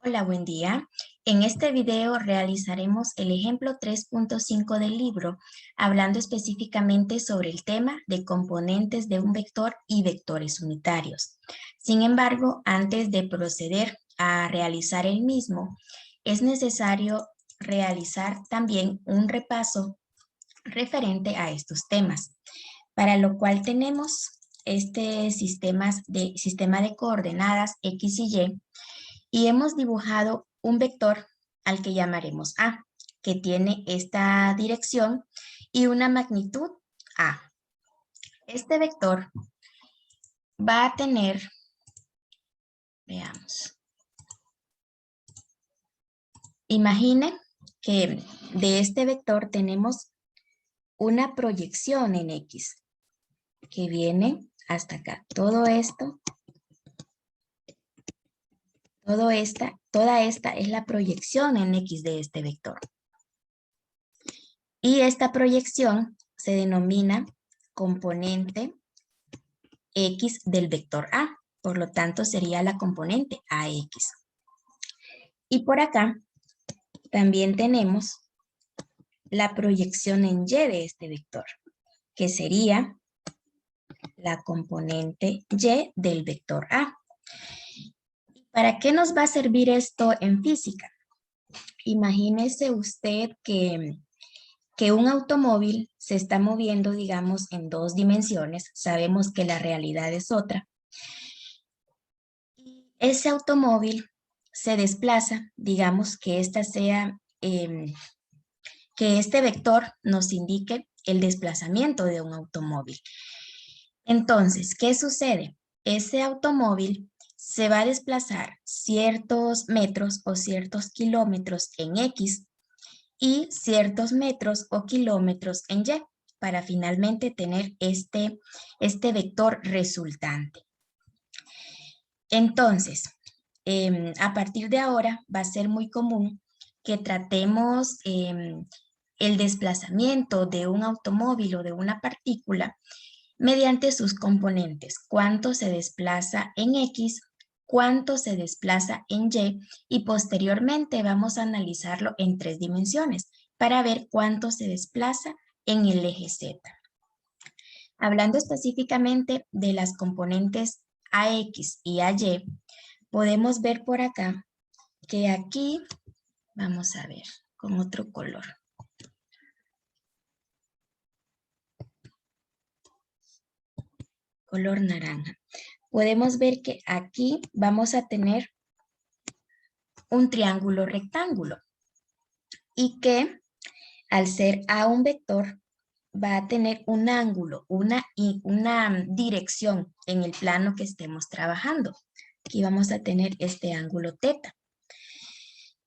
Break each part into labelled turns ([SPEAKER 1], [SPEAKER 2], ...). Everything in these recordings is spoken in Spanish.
[SPEAKER 1] Hola, buen día. En este video realizaremos el ejemplo 3.5 del libro, hablando específicamente sobre el tema de componentes de un vector y vectores unitarios. Sin embargo, antes de proceder a realizar el mismo, es necesario realizar también un repaso referente a estos temas, para lo cual tenemos este sistema de coordenadas X y hemos dibujado un vector al que llamaremos A, que tiene esta dirección y una magnitud A. Este vector va a tener, veamos, imaginen que de este vector tenemos una proyección en X, que viene hasta acá. Toda esta es la proyección en X de este vector. Y esta proyección se denomina componente X del vector A. Por lo tanto, sería la componente AX. Y por acá también tenemos la proyección en Y de este vector, que sería la componente Y del vector A. ¿Para qué nos va a servir esto en física? Imagínese usted que un automóvil se está moviendo, digamos, en 2 dimensiones. Sabemos que la realidad es otra. Y ese automóvil se desplaza, digamos que que este vector nos indique el desplazamiento de un automóvil. Entonces, ¿qué sucede? Ese automóvil se va a desplazar ciertos metros o ciertos kilómetros en X y ciertos metros o kilómetros en Y para finalmente tener este vector resultante. Entonces, a partir de ahora va a ser muy común que tratemos el desplazamiento de un automóvil o de una partícula mediante sus componentes. Cuánto se desplaza en X, cuánto se desplaza en y posteriormente vamos a analizarlo en 3 dimensiones para ver cuánto se desplaza en el eje Z. Hablando específicamente de las componentes AX y AY, podemos ver por acá que aquí, vamos a ver con otro color. Color naranja. Podemos ver que aquí vamos a tener un triángulo rectángulo y que al ser A un vector va a tener un ángulo, una dirección en el plano que estemos trabajando. Aquí vamos a tener este ángulo teta.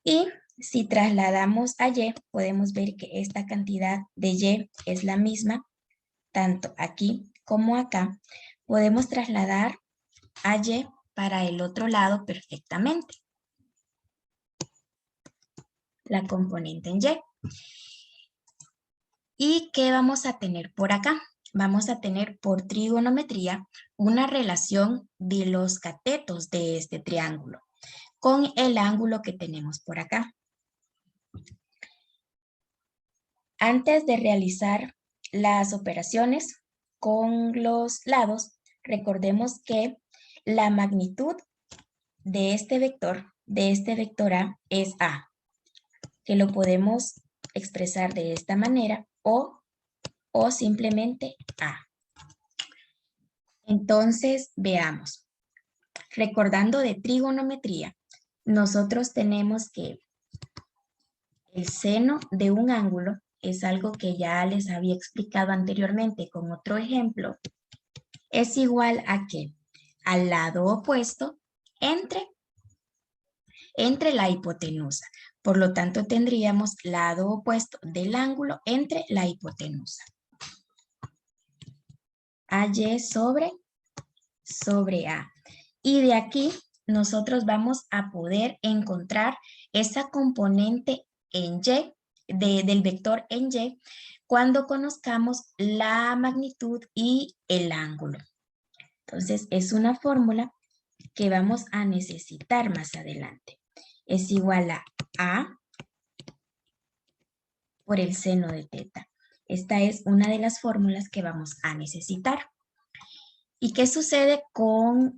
[SPEAKER 1] Y si trasladamos a Y, podemos ver que esta cantidad de Y es la misma, tanto aquí como acá. Podemos trasladar a Y para el otro lado perfectamente. La componente en Y. ¿Y qué vamos a tener por acá? Vamos a tener por trigonometría una relación de los catetos de este triángulo con el ángulo que tenemos por acá. Antes de realizar las operaciones con los lados, recordemos que la magnitud de este vector A, es A, que lo podemos expresar de esta manera o simplemente A. Entonces, veamos. Recordando de trigonometría, nosotros tenemos que el seno de un ángulo es algo que ya les había explicado anteriormente con otro ejemplo. Es igual a ¿qué? Al lado opuesto entre la hipotenusa. Por lo tanto, tendríamos lado opuesto del ángulo entre la hipotenusa. AY sobre A. Y de aquí nosotros vamos a poder encontrar esa componente en Y, del vector en Y, cuando conozcamos la magnitud y el ángulo. Entonces, es una fórmula que vamos a necesitar más adelante. es igual a por el seno de teta. Esta es una de las fórmulas que vamos a necesitar. ¿Y qué sucede con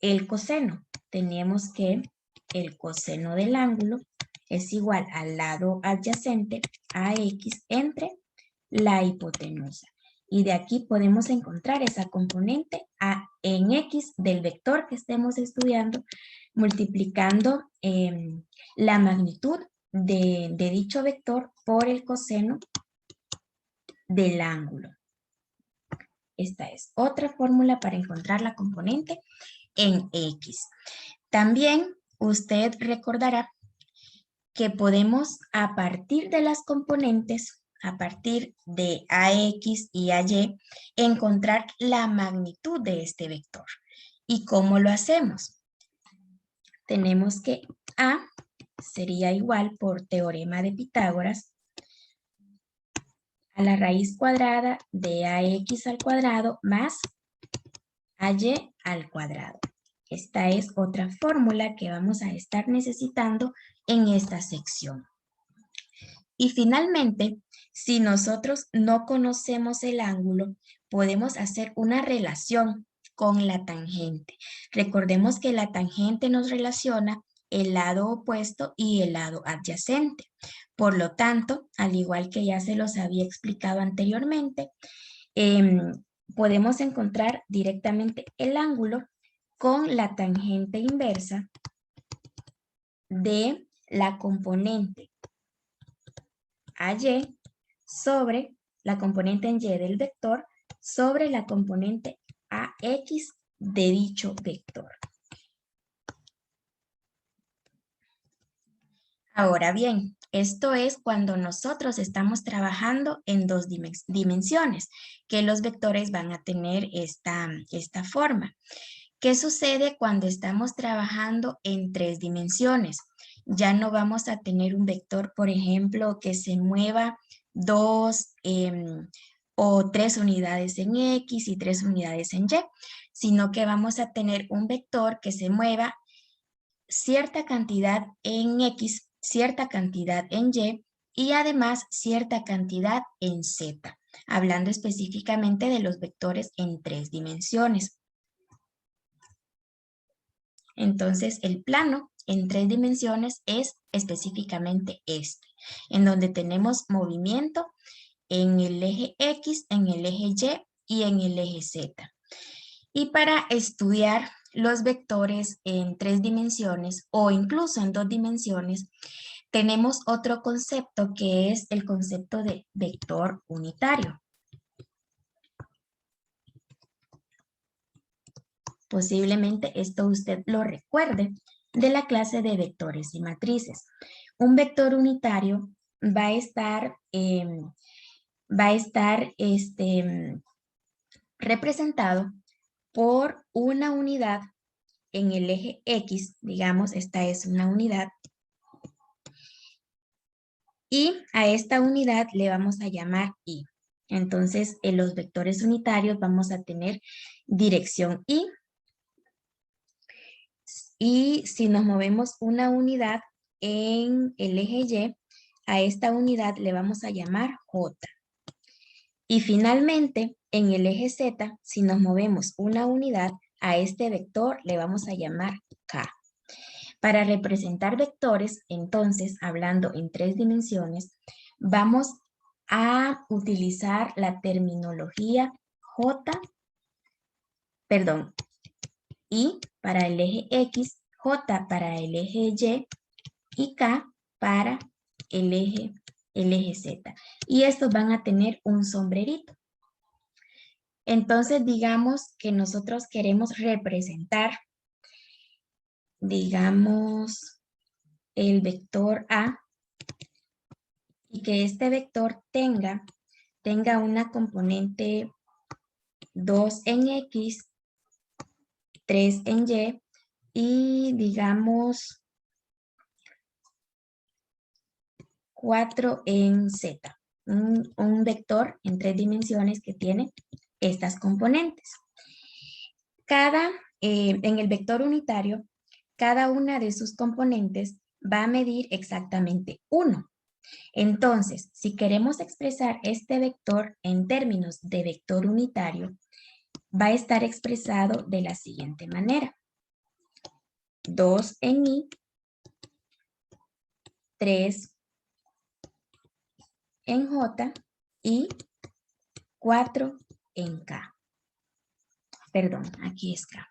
[SPEAKER 1] el coseno? Tenemos que el coseno del ángulo es igual al lado adyacente a x entre la hipotenusa. Y de aquí podemos encontrar esa componente en x del vector que estemos estudiando, multiplicando la magnitud de dicho vector por el coseno del ángulo. Esta es otra fórmula para encontrar la componente en x. También usted recordará que podemos, a partir de las componentes, a partir de ax y ay, encontrar la magnitud de este vector. ¿Y cómo lo hacemos? Tenemos que a sería igual, por teorema de Pitágoras, a la raíz cuadrada de ax al cuadrado más ay al cuadrado. Esta es otra fórmula que vamos a estar necesitando en esta sección. Y finalmente, si nosotros no conocemos el ángulo, podemos hacer una relación con la tangente. Recordemos que la tangente nos relaciona el lado opuesto y el lado adyacente. Por lo tanto, al igual que ya se los había explicado anteriormente, podemos encontrar directamente el ángulo con la tangente inversa de la componente AY sobre la componente en Y del vector sobre la componente AX de dicho vector. Ahora bien, esto es cuando nosotros estamos trabajando en dos dimensiones, que los vectores van a tener esta forma. ¿Qué sucede cuando estamos trabajando en tres dimensiones? Ya no vamos a tener un vector, por ejemplo, que se mueva 2 o 3 unidades en X y 3 unidades en Y, sino que vamos a tener un vector que se mueva cierta cantidad en X, cierta cantidad en y además cierta cantidad en Z, hablando específicamente de los vectores en tres dimensiones. Entonces, el plano en tres dimensiones es específicamente este, en donde tenemos movimiento en el eje X, en el eje Y y en el eje Z. Y para estudiar los vectores en tres dimensiones o incluso en dos dimensiones, tenemos otro concepto que es el concepto de vector unitario. Posiblemente esto usted lo recuerde de la clase de vectores y matrices. Un vector unitario va a estar representado por una unidad en el eje X, digamos, esta es una unidad, y a esta unidad le vamos a llamar Y. Entonces, en los vectores unitarios vamos a tener dirección y si nos movemos una unidad en el eje Y, a esta unidad le vamos a llamar J. Y finalmente, en el eje Z, si nos movemos una unidad, a este vector le vamos a llamar K. Para representar vectores, entonces, hablando en tres dimensiones, vamos a utilizar la terminología I para el eje X, J para el eje y K para el eje Z. Y estos van a tener un sombrerito. Entonces, digamos que nosotros queremos representar, digamos, el vector A y que este vector tenga una componente 2 en X, 3 en Y y digamos 4 en Z. Un vector en tres dimensiones que tiene estas componentes. En el vector unitario, cada una de sus componentes va a medir exactamente 1. Entonces, si queremos expresar este vector en términos de vector unitario, va a estar expresado de la siguiente manera. 2 en I, 3 en J y 4 en K. Perdón, aquí es K.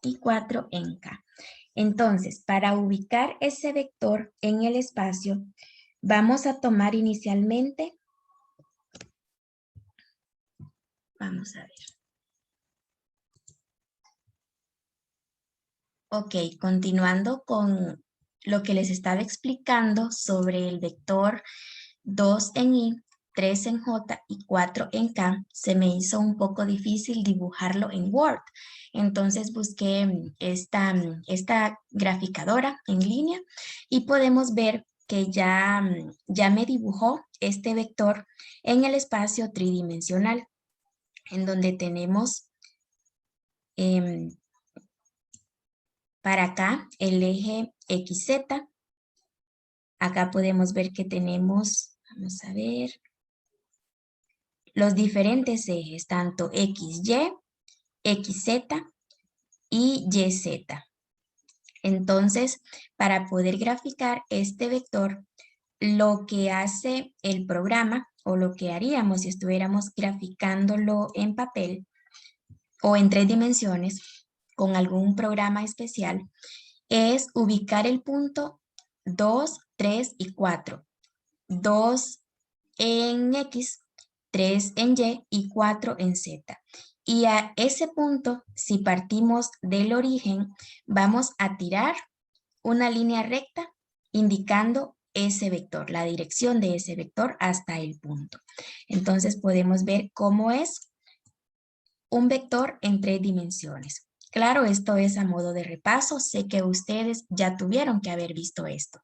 [SPEAKER 1] Y 4 en K. Entonces, para ubicar ese vector en el espacio, vamos a tomar inicialmente, vamos a ver. Ok, continuando con lo que les estaba explicando sobre el vector 2 en I, 3 en J y 4 en K, se me hizo un poco difícil dibujarlo en Word. Entonces busqué esta graficadora en línea y podemos ver que ya me dibujó este vector en el espacio tridimensional, en donde tenemos para acá el eje XZ. Acá podemos ver que tenemos, vamos a ver, los diferentes ejes, tanto XY, XZ y YZ. Entonces, para poder graficar este vector, lo que hace el programa, o lo que haríamos si estuviéramos graficándolo en papel o en 3 dimensiones con algún programa especial, es ubicar el punto 2, 3 y 4. 2 en X, 3 en Y y 4 en Z. Y a ese punto, si partimos del origen, vamos a tirar una línea recta indicando ese vector, la dirección de ese vector hasta el punto. Entonces podemos ver cómo es un vector en 3 dimensiones. Claro, esto es a modo de repaso, sé que ustedes ya tuvieron que haber visto esto.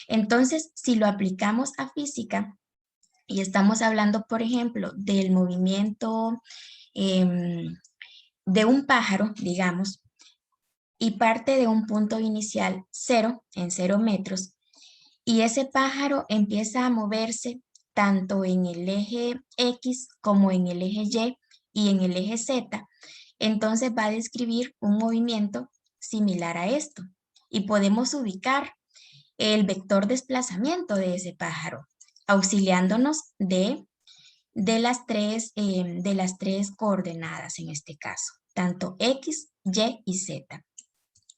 [SPEAKER 1] Entonces, si lo aplicamos a física y estamos hablando, por ejemplo, del movimiento de un pájaro, digamos, y parte de un punto inicial 0, en 0 metros, y ese pájaro empieza a moverse tanto en el eje X como en el eje Y y en el eje Z, entonces va a describir un movimiento similar a esto. Y podemos ubicar el vector desplazamiento de ese pájaro, auxiliándonos de las tres coordenadas en este caso, tanto X, Y y Z.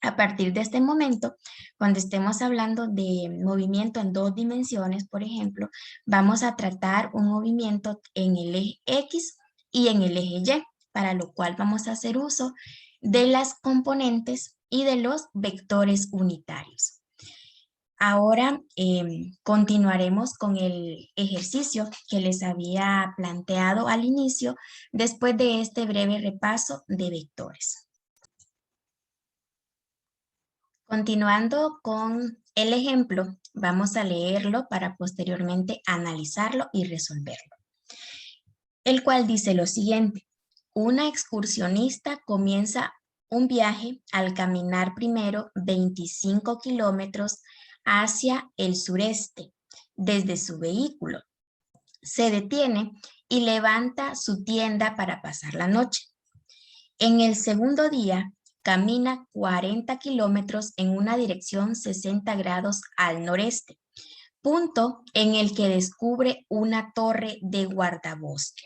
[SPEAKER 1] A partir de este momento, cuando estemos hablando de movimiento en 2 dimensiones, por ejemplo, vamos a tratar un movimiento en el eje X y en el eje Y, para lo cual vamos a hacer uso de las componentes y de los vectores unitarios. Ahora continuaremos con el ejercicio que les había planteado al inicio después de este breve repaso de vectores. Continuando con el ejemplo, vamos a leerlo para posteriormente analizarlo y resolverlo. El cual dice lo siguiente: una excursionista comienza un viaje al caminar primero 25 kilómetros hacia el sureste desde su vehículo. Se detiene y levanta su tienda para pasar la noche. En el segundo día, camina 40 kilómetros en una dirección 60 grados al noreste, punto en el que descubre una torre de guardabosque.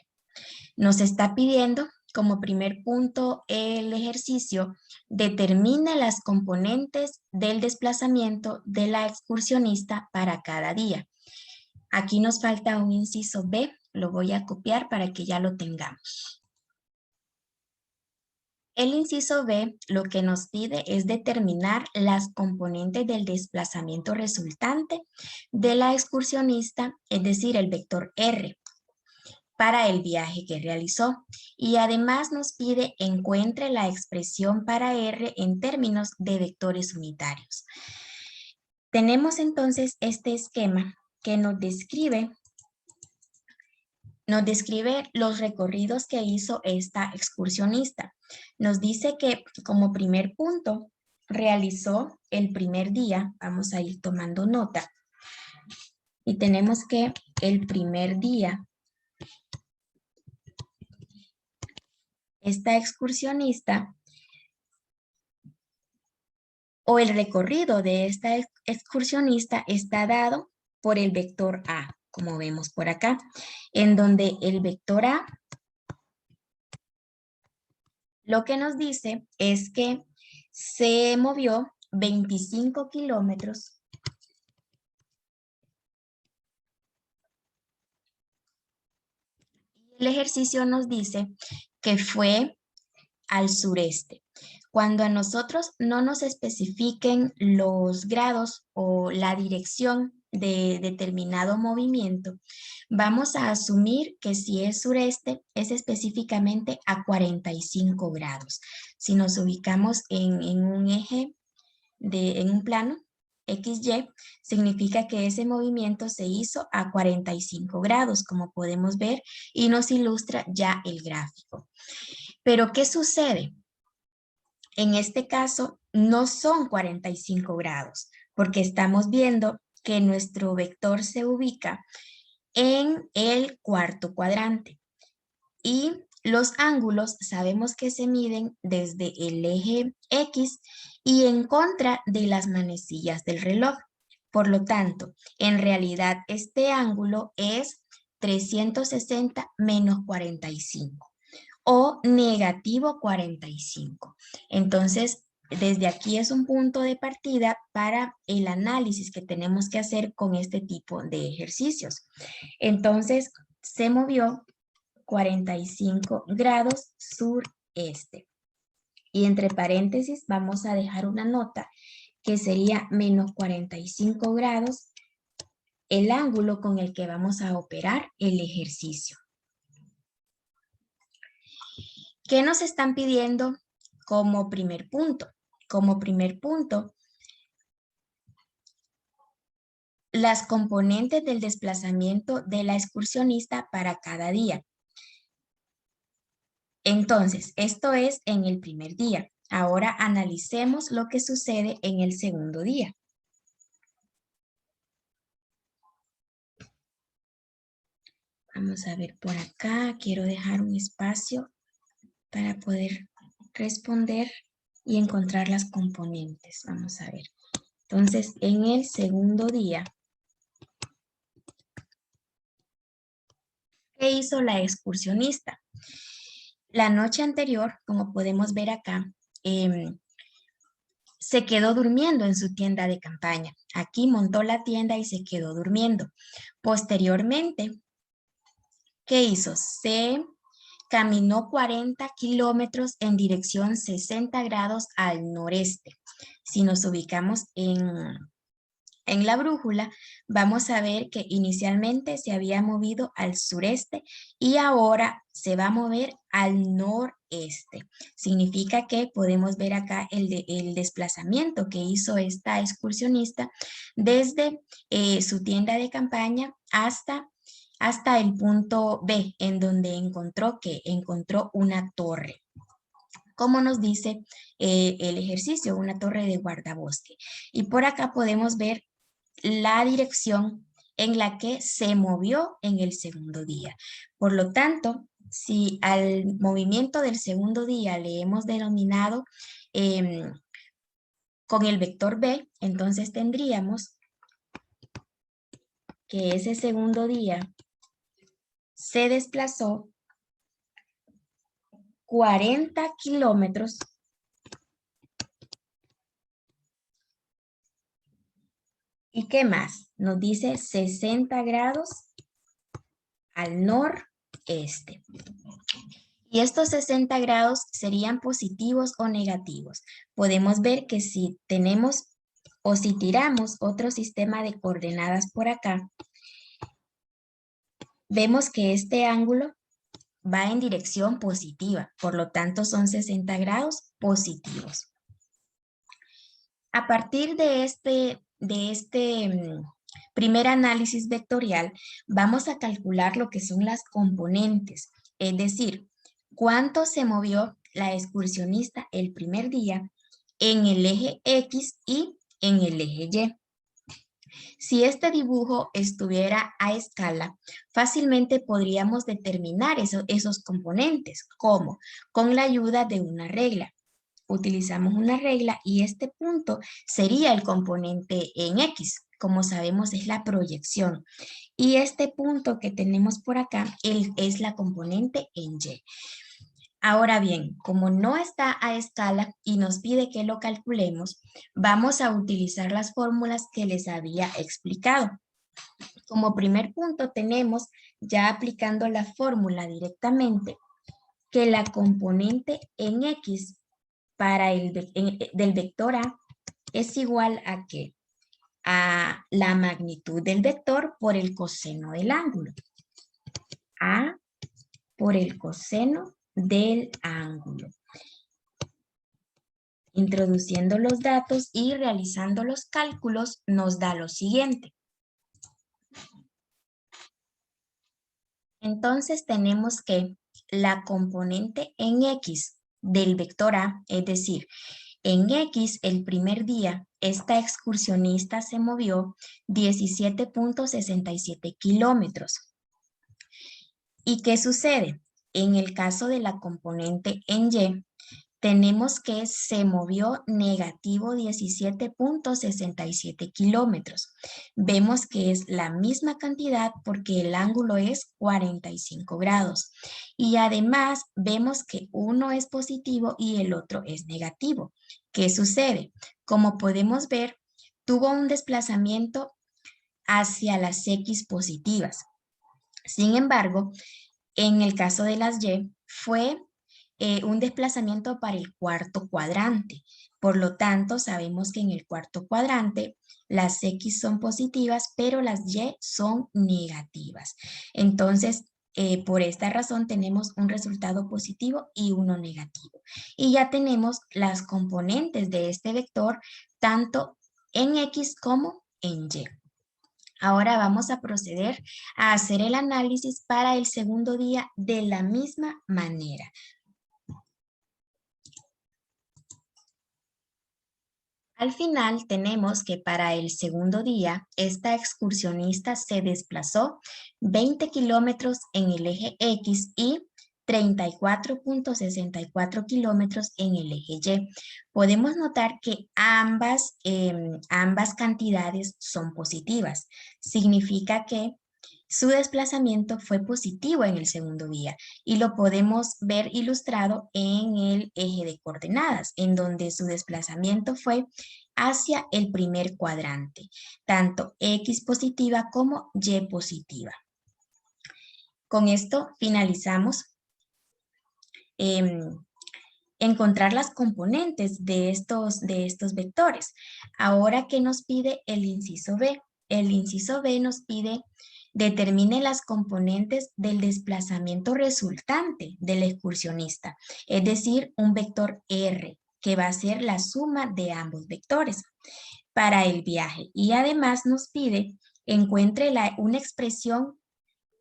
[SPEAKER 1] Nos está pidiendo como primer punto el ejercicio: determina las componentes del desplazamiento de la excursionista para cada día. Aquí nos falta un inciso B, lo voy a copiar para que ya lo tengamos. El inciso B lo que nos pide es determinar las componentes del desplazamiento resultante de la excursionista, es decir, el vector R, para el viaje que realizó. Y además nos pide encuentre la expresión para R en términos de vectores unitarios. Tenemos entonces este esquema que nos describe nos describe los recorridos que hizo esta excursionista. Nos dice que como primer punto realizó el primer día, vamos a ir tomando nota, y tenemos que el primer día, esta excursionista o el recorrido de esta excursionista está dado por el vector A, como vemos por acá, en donde el vector A lo que nos dice es que se movió 25 kilómetros y el ejercicio nos dice que fue al sureste. Cuando a nosotros no nos especifiquen los grados o la dirección de determinado movimiento, vamos a asumir que si es sureste, es específicamente a 45 grados. Si nos ubicamos en un eje, en un plano, XY, significa que ese movimiento se hizo a 45 grados, como podemos ver, y nos ilustra ya el gráfico. Pero, ¿qué sucede? En este caso, no son 45 grados, porque estamos viendo que nuestro vector se ubica en el cuarto cuadrante. Y los ángulos sabemos que se miden desde el eje X y en contra de las manecillas del reloj. Por lo tanto, en realidad este ángulo es 360 menos 45 o negativo 45. Entonces, desde aquí es un punto de partida para el análisis que tenemos que hacer con este tipo de ejercicios. Entonces, se movió 45 grados sureste. Y entre paréntesis vamos a dejar una nota que sería menos 45 grados el ángulo con el que vamos a operar el ejercicio. ¿Qué nos están pidiendo como primer punto? Como primer punto, las componentes del desplazamiento de la excursionista para cada día. Entonces, esto es en el primer día. Ahora analicemos lo que sucede en el segundo día. Vamos a ver por acá. Quiero dejar un espacio para poder responder y encontrar las componentes. Vamos a ver. Entonces, en el segundo día, ¿qué hizo la excursionista? La noche anterior, como podemos ver acá, se quedó durmiendo en su tienda de campaña. Aquí montó la tienda y se quedó durmiendo. Posteriormente, ¿qué hizo? Se caminó 40 kilómetros en dirección 60 grados al noreste. Si nos ubicamos en la brújula, vamos a ver que inicialmente se había movido al sureste y ahora se va a mover al noreste. Significa que podemos ver acá el desplazamiento que hizo esta excursionista desde su tienda de campaña hasta el punto B, en donde encontró una torre. Como nos dice el ejercicio, una torre de guardabosque. Y por acá podemos ver la dirección en la que se movió en el segundo día. Por lo tanto, si al movimiento del segundo día le hemos denominado con el vector B, entonces tendríamos que ese segundo día se desplazó 40 kilómetros ¿y qué más? Nos dice 60 grados al noreste. Y estos 60 grados serían positivos o negativos. Podemos ver que si tenemos o si tiramos otro sistema de coordenadas por acá, vemos que este ángulo va en dirección positiva. Por lo tanto, son 60 grados positivos. A partir de este Primer análisis vectorial, vamos a calcular lo que son las componentes, es decir, cuánto se movió la excursionista el primer día en el eje X y en el eje Y. Si este dibujo estuviera a escala, fácilmente podríamos determinar esos componentes. ¿Cómo? Con la ayuda de una regla. Utilizamos una regla y este punto sería el componente en X. Como sabemos, es la proyección. Y este punto que tenemos por acá es la componente en Y. Ahora bien, como no está a escala y nos pide que lo calculemos, vamos a utilizar las fórmulas que les había explicado. Como primer punto tenemos, ya aplicando la fórmula directamente, que la componente en X del vector A es igual a ¿qué? A la magnitud del vector por el coseno del ángulo. A por el coseno del ángulo. Introduciendo los datos y realizando los cálculos nos da lo siguiente. Entonces tenemos que la componente en X del vector A, es decir, en X el primer día, esta excursionista se movió 17.67 kilómetros. ¿Y qué sucede? En el caso de la componente en Y, tenemos que se movió negativo 17.67 kilómetros. Vemos que es la misma cantidad porque el ángulo es 45 grados. Y además vemos que uno es positivo y el otro es negativo. ¿Qué sucede? Como podemos ver, tuvo un desplazamiento hacia las X positivas. Sin embargo, en el caso de las Y, fue un desplazamiento para el cuarto cuadrante. Por lo tanto, sabemos que en el cuarto cuadrante las X son positivas, pero las Y son negativas. Entonces, por esta razón tenemos un resultado positivo y uno negativo. Y ya tenemos las componentes de este vector, tanto en X como en Y. Ahora vamos a proceder a hacer el análisis para el segundo día de la misma manera. Al final tenemos que para el segundo día, esta excursionista se desplazó 20 kilómetros en el eje X y 34.64 kilómetros en el eje Y. Podemos notar que ambas cantidades son positivas. Significa que su desplazamiento fue positivo en el segundo día y lo podemos ver ilustrado en el eje de coordenadas, en donde su desplazamiento fue hacia el primer cuadrante, tanto X positiva como Y positiva. Con esto finalizamos encontrar las componentes de estos vectores. Ahora, ¿qué nos pide el inciso B? El inciso B nos pide determine las componentes del desplazamiento resultante del excursionista, es decir, un vector R, que va a ser la suma de ambos vectores para el viaje. Y además nos pide encuentre una expresión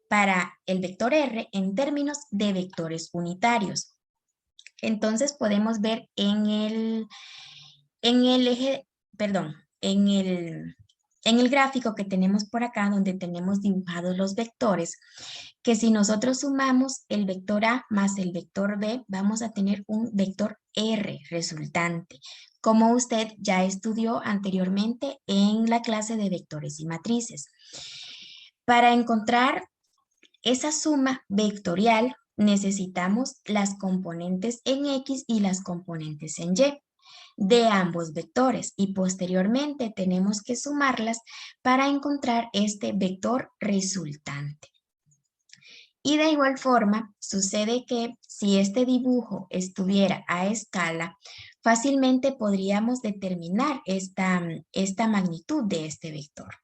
[SPEAKER 1] para el vector R en términos de vectores unitarios. Entonces podemos ver en el eje, perdón, en el gráfico que tenemos por acá, donde tenemos dibujados los vectores, que si nosotros sumamos el vector A más el vector B, vamos a tener un vector R resultante, como usted ya estudió anteriormente en la clase de vectores y matrices. Para encontrar esa suma vectorial, necesitamos las componentes en X y las componentes en Y de ambos vectores y posteriormente tenemos que sumarlas para encontrar este vector resultante. Y de igual forma, sucede que si este dibujo estuviera a escala, fácilmente podríamos determinar esta magnitud de este vector.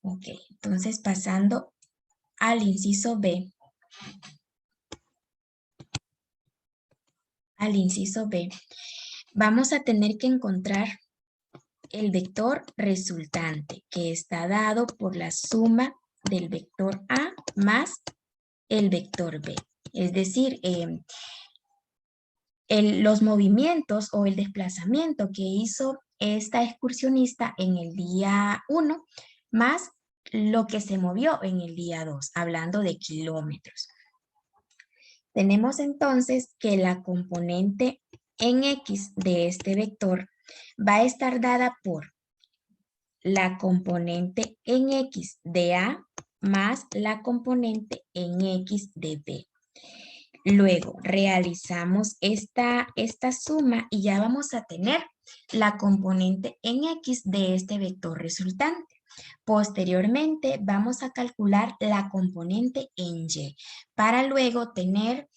[SPEAKER 1] Ok, entonces pasando al inciso B. Vamos a tener que encontrar el vector resultante, que está dado por la suma del vector A más el vector B. Es decir, los movimientos o el desplazamiento que hizo esta excursionista en el día 1 más lo que se movió en el día 2, hablando de kilómetros. Tenemos entonces que la componente en X de este vector va a estar dada por la componente en X de A más la componente en X de B. Luego realizamos esta suma y ya vamos a tener la componente en X de este vector resultante. Posteriormente vamos a calcular la componente en Y para luego tener,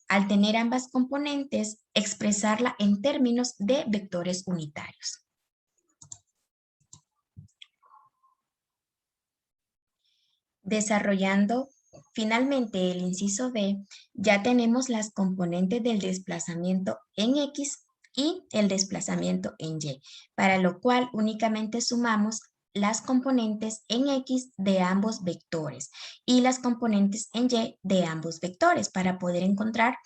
[SPEAKER 1] al tener ambas componentes, expresarla en términos de vectores unitarios. Desarrollando finalmente el inciso B, ya tenemos las componentes del desplazamiento en X y el desplazamiento en Y, para lo cual únicamente sumamos las componentes en X de ambos vectores y las componentes en Y de ambos vectores para poder encontrar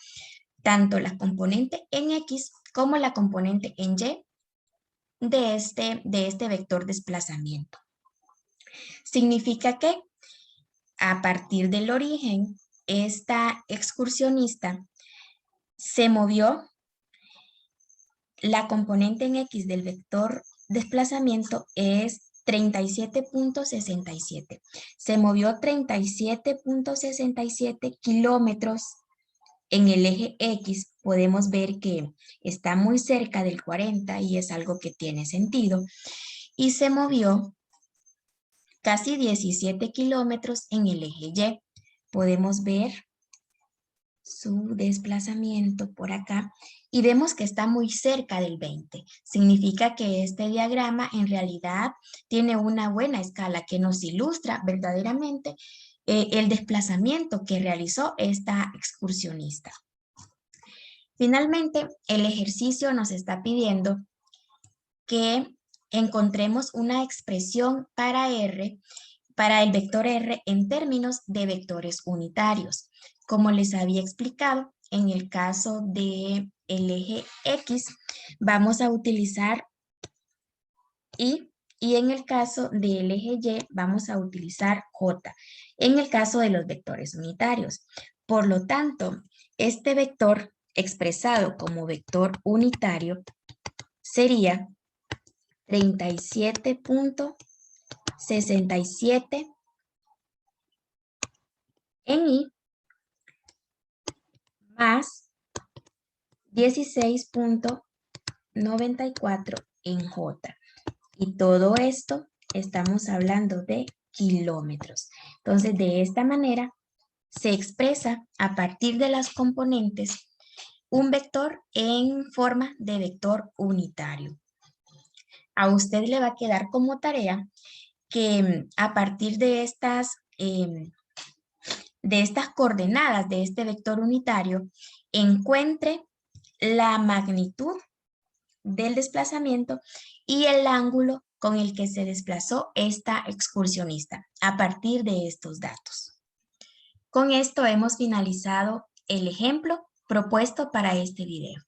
[SPEAKER 1] tanto la componente en X como la componente en Y de este vector desplazamiento. Significa que a partir del origen, esta excursionista se movió la componente en X del vector desplazamiento es 37.67. Se movió 37.67 kilómetros en el eje X. Podemos ver que está muy cerca del 40 y es algo que tiene sentido. Y se movió casi 17 kilómetros en el eje Y. Podemos ver su desplazamiento por acá y vemos que está muy cerca del 20. Significa que este diagrama en realidad tiene una buena escala que nos ilustra verdaderamente el desplazamiento que realizó esta excursionista. Finalmente, el ejercicio nos está pidiendo que encontremos una expresión para R, para el vector R en términos de vectores unitarios. Como les había explicado, en el caso del eje X vamos a utilizar Y en el caso del eje Y vamos a utilizar J, en el caso de los vectores unitarios. Por lo tanto, este vector expresado como vector unitario sería 37.67 en Y más 16.94 en J. Y todo esto estamos hablando de kilómetros. Entonces, de esta manera se expresa a partir de las componentes un vector en forma de vector unitario. A usted le va a quedar como tarea que a partir de estas coordenadas de este vector unitario encuentre la magnitud del desplazamiento y el ángulo con el que se desplazó esta excursionista a partir de estos datos. Con esto hemos finalizado el ejemplo propuesto para este video.